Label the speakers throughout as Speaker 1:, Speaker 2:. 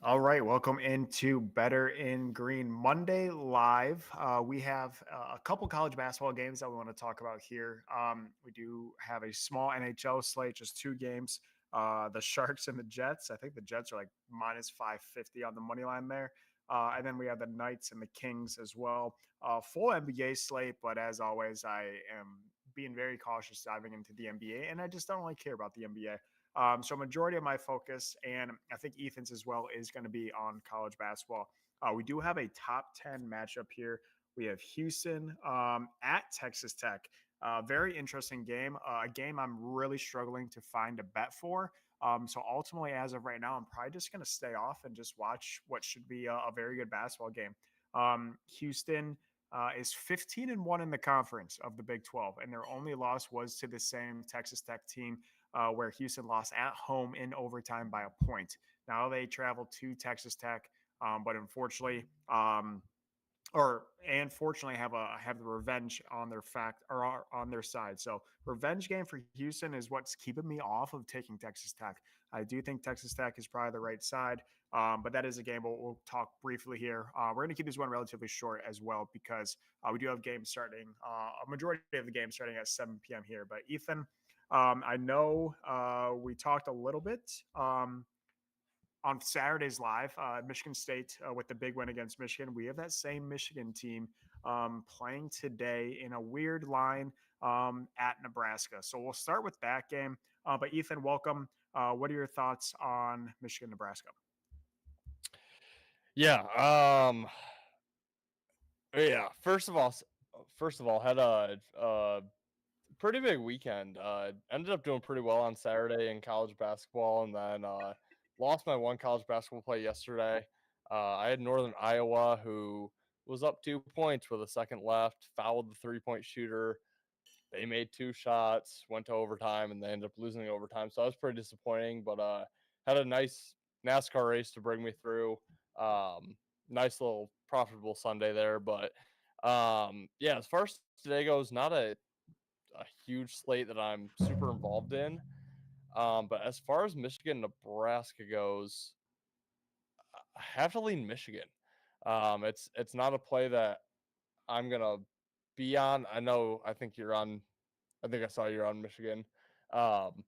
Speaker 1: All right, welcome into Better in Green Monday live. We have a couple college basketball games that we want to talk about here. We do have a small NHL slate, just two games. The Sharks and the Jets. I think the Jets are like minus 550 on the money line there. And then we have the Knights and the Kings as well. Full NBA slate, but as always, I am being very cautious diving into the NBA, and I just don't really care about the NBA. So majority of my focus, and I think Ethan's as well, is going to be on college basketball. We do have a top 10 matchup here. We have Houston at Texas Tech. Very interesting game. A game I'm really struggling to find a bet for. So ultimately, as of right now, I'm probably just going to stay off and just watch what should be a very good basketball game. Houston is 15-1 in the conference of the Big 12, and their only loss was to the same Texas Tech team where Houston lost at home in overtime by a point. Now they travel to Texas Tech, but unfortunately, fortunately have the revenge on their on their side. So revenge game for Houston is what's keeping me off of taking Texas Tech. I do think Texas Tech is probably the right side, but that is a game we'll talk briefly here. We're going to keep this one relatively short as well because we do have games starting, a majority of the games starting at 7 p.m. here. But Ethan, I know we talked a little bit on Saturday's live, Michigan State with the big win against Michigan. We have that same Michigan team playing today in a weird line at Nebraska. So we'll start with that game. But Ethan, welcome. What are your thoughts on Michigan, Nebraska?
Speaker 2: Yeah. Yeah. First of all, had a pretty big weekend. Ended up doing pretty well on Saturday in college basketball, and then lost my one college basketball play yesterday. I had Northern Iowa, who was up 2 points with a second left, fouled the 3-point shooter. They made two shots, went to overtime, and they ended up losing the overtime. So that was pretty disappointing, but had a nice NASCAR race to bring me through. Nice little profitable Sunday there. But yeah, as far as today goes, not a huge slate that I'm super involved in. But as far as Michigan, Nebraska goes, I have to lean Michigan. It's not a play that I'm gonna be on. I think you're on. I think I saw you're on Michigan. Um,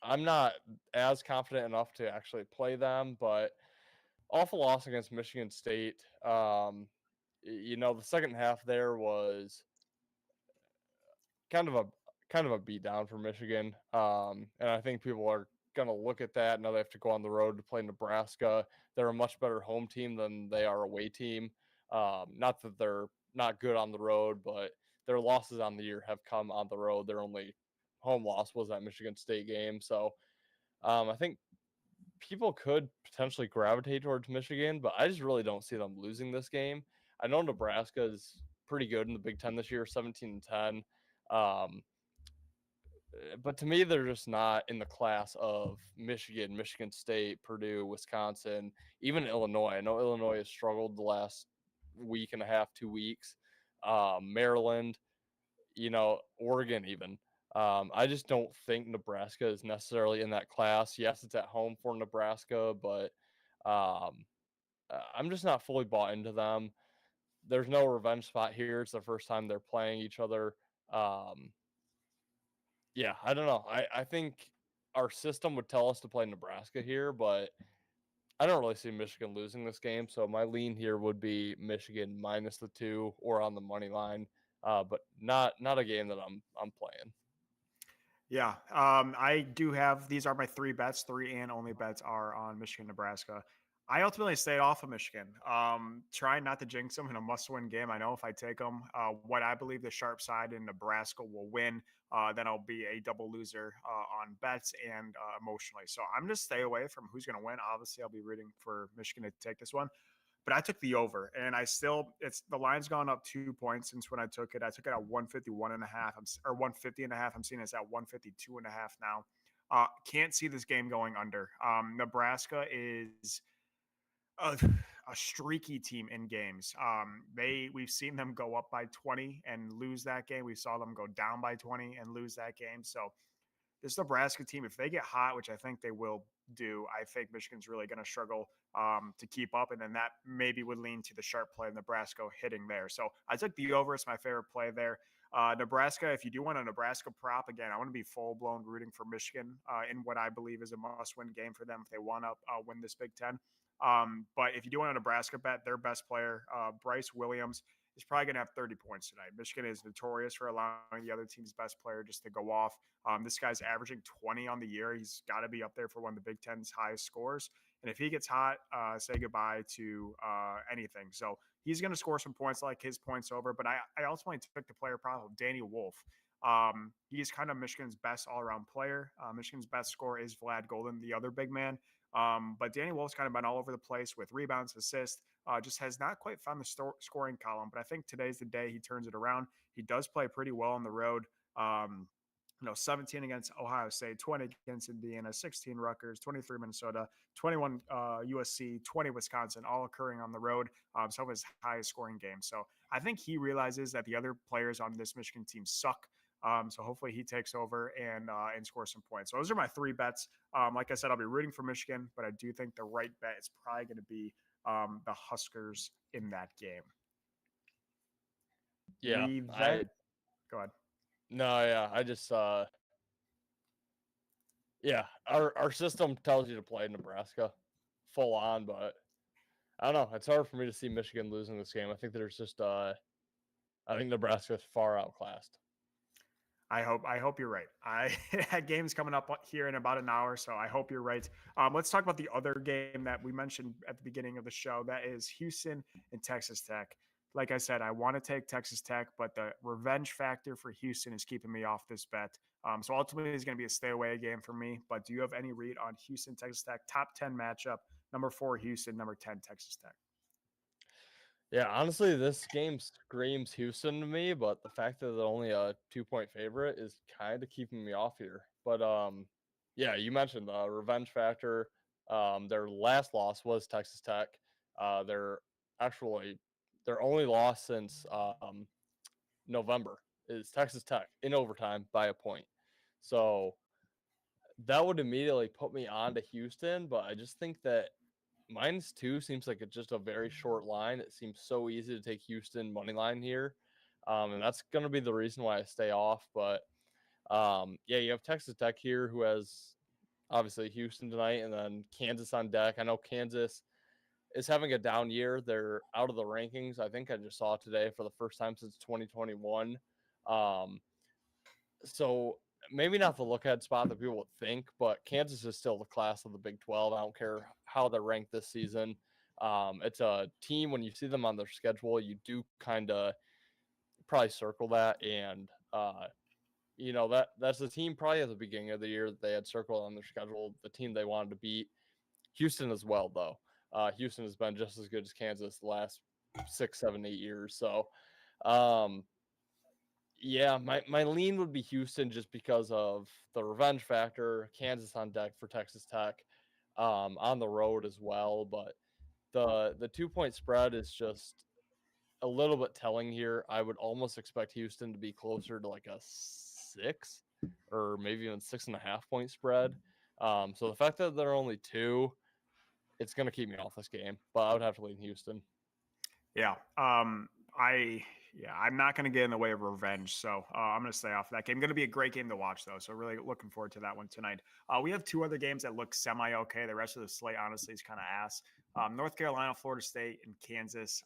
Speaker 2: I'm not as confident enough to actually play them, but awful loss against Michigan State. The second half there was kind of a kind of a beat down for Michigan. And I think people are going to look at that. Now they have to go on the road to play Nebraska. They're a much better home team than they are away team. Not that they're not good on the road, but their losses on the year have come on the road. Their only home loss was that Michigan State game. So I think people could potentially gravitate towards Michigan, but I just really don't see them losing this game. I know Nebraska is pretty good in the Big Ten this year, 17-10. Um, but to me, they're just not in the class of Michigan, Michigan State, Purdue, Wisconsin, even Illinois. I know Illinois has struggled the last week and a half, 2 weeks. Maryland, Oregon, even. I just don't think Nebraska is necessarily in that class. Yes, it's at home for Nebraska, but um, I'm just not fully bought into them. There's no revenge spot here. It's the first time they're playing each other. Um, Yeah, I don't know. I think our system would tell us to play Nebraska here, but I don't really see Michigan losing this game. So my lean here would be Michigan minus the 2 or on the money line, but not a game that I'm playing.
Speaker 1: Yeah, I do have these are my three bets. Three and only bets are on Michigan, Nebraska. I ultimately stayed off of Michigan, trying not to jinx them in a must-win game. I know if I take them, what I believe the sharp side in Nebraska will win, then I'll be a double loser on bets and emotionally. So I'm just stay away from who's going to win. Obviously, I'll be rooting for Michigan to take this one. But I took the over, and it's the line's gone up 2 points since when I took it. I took it at 151 and a half, or 150 and a half. I'm seeing it's at 152 and a half now. Can't see this game going under. Nebraska is a, a streaky team in games. We've seen them go up by 20 and lose that game. We saw them go down by 20 and lose that game. So this Nebraska team, if they get hot, which I think they will do, I think Michigan's really going to struggle to keep up. And then that maybe would lean to the sharp play of Nebraska hitting there. So I took the over. It's my favorite play there. Nebraska, if you do want a Nebraska prop, again, I want to be full blown rooting for Michigan in what I believe is a must win game for them if they want to win this Big Ten. But if you do want a Nebraska bet, their best player, Bryce Williams, is probably going to have 30 points tonight. Michigan is notorious for allowing the other team's best player just to go off. This guy's averaging 20 on the year. He's got to be up there for one of the Big Ten's highest scores. And if he gets hot, say goodbye to anything. So he's going to score some points like his points over. But I ultimately took the player prop of Danny Wolf. He's kind of Michigan's best all-around player. Michigan's best scorer is Vlad Golden, the other big man. But Danny Wolf's kind of been all over the place with rebounds, assists, just has not quite found the scoring column. But I think today's the day he turns it around. He does play pretty well on the road. 17 against Ohio State, 20 against Indiana, 16 Rutgers, 23 Minnesota, 21 USC, 20 Wisconsin, all occurring on the road. Some of his highest scoring games. So I think he realizes that the other players on this Michigan team suck. So hopefully he takes over and scores some points. So those are my three bets. Like I said, I'll be rooting for Michigan, but I do think the right bet is probably going to be the Huskers in that game.
Speaker 2: Yeah,
Speaker 1: Go ahead.
Speaker 2: No, yeah, I just yeah, our system tells you to play Nebraska full on, but I don't know. It's hard for me to see Michigan losing this game. I think there's just I think Nebraska's far outclassed.
Speaker 1: I hope you're right. That game's coming up here in about an hour, so I hope you're right. Let's talk about the other game that we mentioned at the beginning of the show. That is Houston and Texas Tech. Like I said, I want to take Texas Tech, but the revenge factor for Houston is keeping me off this bet. So ultimately, it's going to be a stay away game for me. But do you have any read on Houston Texas Tech top 10 matchup? Number 4 Houston, number 10 Texas Tech.
Speaker 2: Yeah, honestly, this game screams Houston to me, but the fact that they're only a 2-point favorite is kind of keeping me off here. But yeah, you mentioned the revenge factor. Their last loss was Texas Tech. They're actually their only loss since November is Texas Tech in overtime by a point. So that would immediately put me on to Houston, but I just think that -2 seems like it's just a very short line. It seems so easy to take Houston money line here. And that's going to be the reason why I stay off. But yeah, you have Texas Tech here, who has obviously Houston tonight, and then Kansas on deck. I know Kansas is having a down year. They're out of the rankings. I think I just saw today for the first time since 2021. Um, so maybe not the look ahead spot that people would think, but Kansas is still the class of the Big 12. I don't care how they're ranked this season. It's a team, when you see them on their schedule, you do kind of probably circle that. And, that's the team probably at the beginning of the year that they had circled on their schedule, the team they wanted to beat. Houston as well, though. Houston has been just as good as Kansas the last 6, 7, 8 years. So, yeah, my lean would be Houston just because of the revenge factor. Kansas on deck for Texas Tech, on the road as well. But the 2-point spread is just a little bit telling here. I would almost expect Houston to be closer to like a 6 or maybe even 6.5 point spread. So the fact that they're only 2, it's going to keep me off this game. But I would have to lean Houston.
Speaker 1: Yeah. I'm not going to get in the way of revenge. So I'm going to stay off that game. Going to be a great game to watch, though. So really looking forward to that one tonight. We have 2 other games that look semi-okay. The rest of the slate, honestly, is kind of ass. North Carolina, Florida State, and Kansas,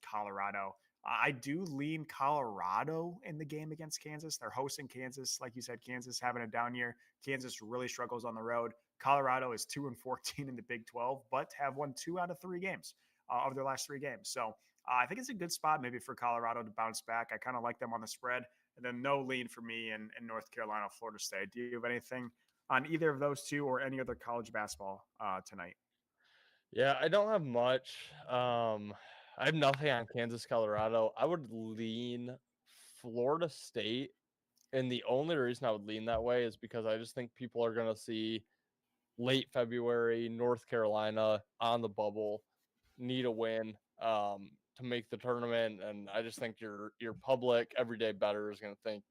Speaker 1: Colorado. I do lean Colorado in the game against Kansas. They're hosting Kansas. Like you said, Kansas having a down year. Kansas really struggles on the road. Colorado is 2-14 in the Big 12, but have won 2 out of 3 games of their last 3 games. So I think it's a good spot maybe for Colorado to bounce back. I kind of like them on the spread. And then no lean for me in North Carolina, Florida State. Do you have anything on either of those 2 or any other college basketball tonight?
Speaker 2: Yeah, I don't have much. I have nothing on Kansas, Colorado. I would lean Florida State. And the only reason I would lean that way is because I just think people are going to see late February, North Carolina on the bubble, need a win to make the tournament. And I just think your public everyday bettor is going to think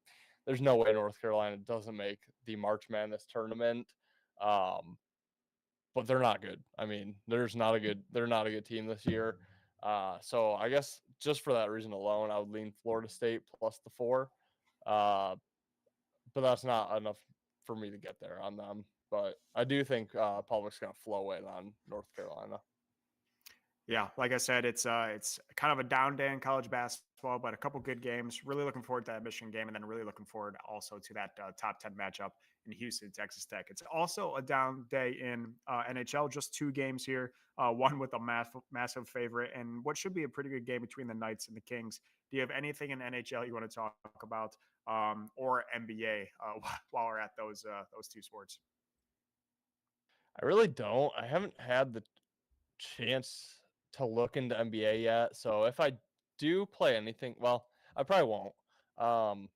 Speaker 2: there's no way North Carolina doesn't make the March Madness tournament. Um, but they're not good. I mean, they're not a good team this year. So I guess just for that reason alone, I would lean Florida State plus the 4. Uh, but that's not enough for me to get there on them. But I do think public's gonna flow in on North Carolina.
Speaker 1: Yeah, like I said, it's kind of a down day in college basketball, but a couple good games. Really looking forward to that Michigan game, and then really looking forward also to that top 10 matchup in Houston, Texas Tech. It's also a down day in NHL. Just two games here, one with a massive favorite, and what should be a pretty good game between the Knights and the Kings. Do you have anything in NHL you want to talk about, or NBA while we're at those two sports?
Speaker 2: I really don't. I haven't had the chance to look into NBA yet. So if I do play anything, well, I probably won't. Um,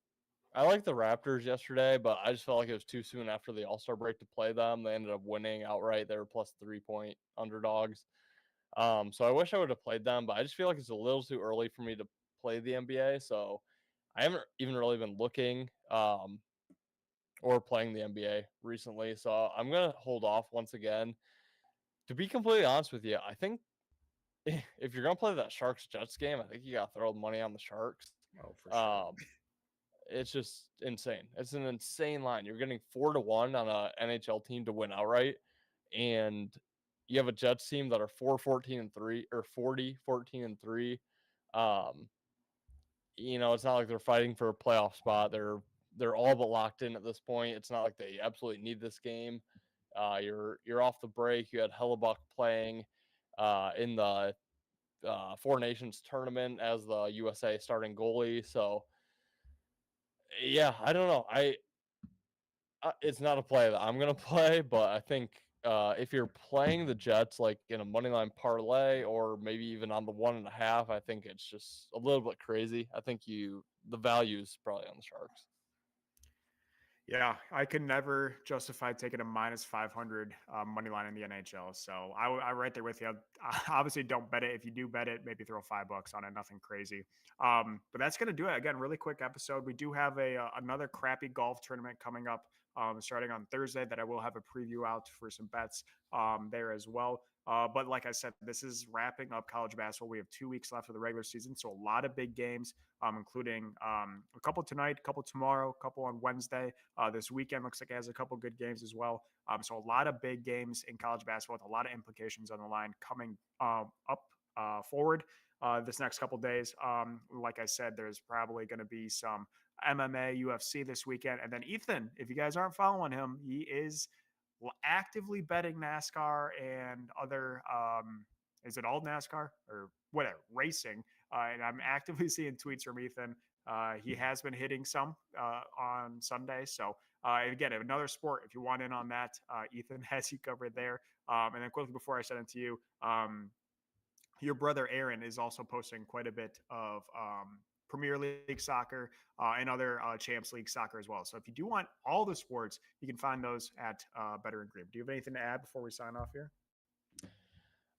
Speaker 2: I like the Raptors yesterday, but I just felt like it was too soon after the All Star break to play them. They ended up winning outright. They were plus 3 point underdogs. So I wish I would have played them, but I just feel like it's a little too early for me to play the NBA. So I haven't even really been looking or playing the NBA recently. So I'm gonna hold off once again. To be completely honest with you, I think if you're gonna play that Sharks Jets game, I think you gotta throw money on the Sharks.
Speaker 1: Oh, for sure.
Speaker 2: Um, it's just insane. It's an insane line. You're getting 4-1 on a NHL team to win outright, and you have a Jets team that are 4-14-3 or 40-14-3. Um, it's not like they're fighting for a playoff spot. They're all but locked in at this point. It's not like they absolutely need this game. You're off the break. You had Hellebuck playing in the Four Nations tournament as the USA starting goalie. So yeah, I don't know. It's not a play that I'm gonna play, but I think if you're playing the Jets like in a money line parlay or maybe even on the 1.5, I think it's just a little bit crazy. I think the value is probably on the Sharks.
Speaker 1: Yeah, I could never justify taking a minus 500 money line in the NHL. So I'm right there with you. Obviously, don't bet it. If you do bet it, maybe throw $5 on it. Nothing crazy. But that's gonna do it. Again, really quick episode. We do have another crappy golf tournament coming up starting on Thursday that I will have a preview out for some bets there as well. But like I said, this is wrapping up college basketball. We have 2 weeks left of the regular season, so a lot of big games, including a couple tonight, a couple tomorrow, a couple on Wednesday. This weekend looks like it has a couple good games as well. So a lot of big games in college basketball with a lot of implications on the line coming up forward this next couple days. Like I said, there's probably going to be some MMA, UFC this weekend. And then Ethan, if you guys aren't following him, he is actively betting NASCAR and other is it all NASCAR or whatever racing? And I'm actively seeing tweets from Ethan. He has been hitting some on Sunday. So again, another sport. If you want in on that, Ethan has you covered there. And then quickly before I send it to you, your brother Aaron is also posting quite a bit of Premier League soccer and other Champs League soccer as well. So if you do want all the sports, you can find those at Better and Green. Do you have anything to add before we sign off here?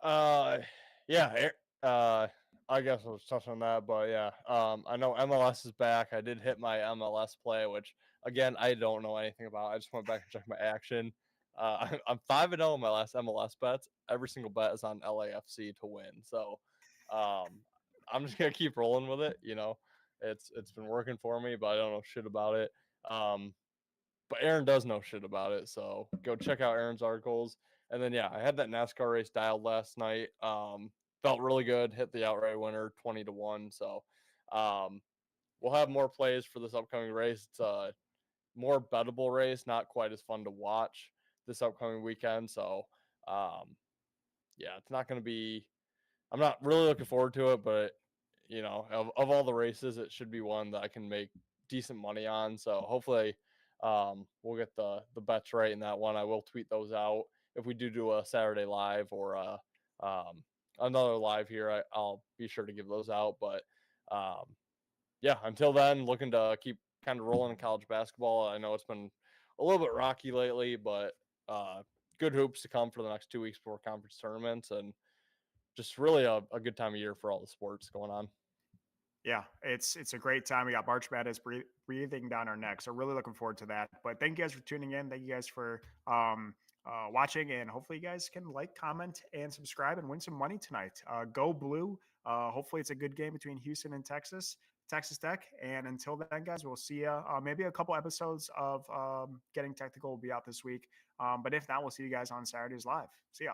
Speaker 2: Uh, yeah. I guess I'll touch on that, but yeah. I know MLS is back. I did hit my MLS play, which again I don't know anything about. I just went back and checked my action. I'm 5-0 in my last MLS bets. Every single bet is on LAFC to win. So, um, I'm just gonna keep rolling with it. It's been working for me, but I don't know shit about it. Um, but Aaron does know shit about it, so go check out Aaron's articles. And then yeah, I had that NASCAR race dialed last night. Felt really good. Hit the outright winner 20-1. So um, we'll have more plays for this upcoming race. It's a more bettable race, not quite as fun to watch this upcoming weekend. So yeah, it's not going to be. I'm not really looking forward to it, but of all the races, it should be one that I can make decent money on. So hopefully, we'll get the bets right in that one. I will tweet those out if we do a Saturday live or another live here. I'll be sure to give those out. But um, yeah, until then, looking to keep kind of rolling in college basketball. I know it's been a little bit rocky lately, but good hoops to come for the next 2 weeks before conference tournaments and just really a good time of year for all the sports going on.
Speaker 1: Yeah, it's a great time. We got March Madness breathing down our necks. So really looking forward to that. But thank you guys for tuning in. Thank you guys for watching, and hopefully you guys can like, comment, and subscribe and win some money tonight. Go blue! Hopefully it's a good game between Houston and Texas Tech. And until then, guys, we'll see you. Maybe a couple episodes of Getting Technical will be out this week. But if not, we'll see you guys on Saturdays live. See ya.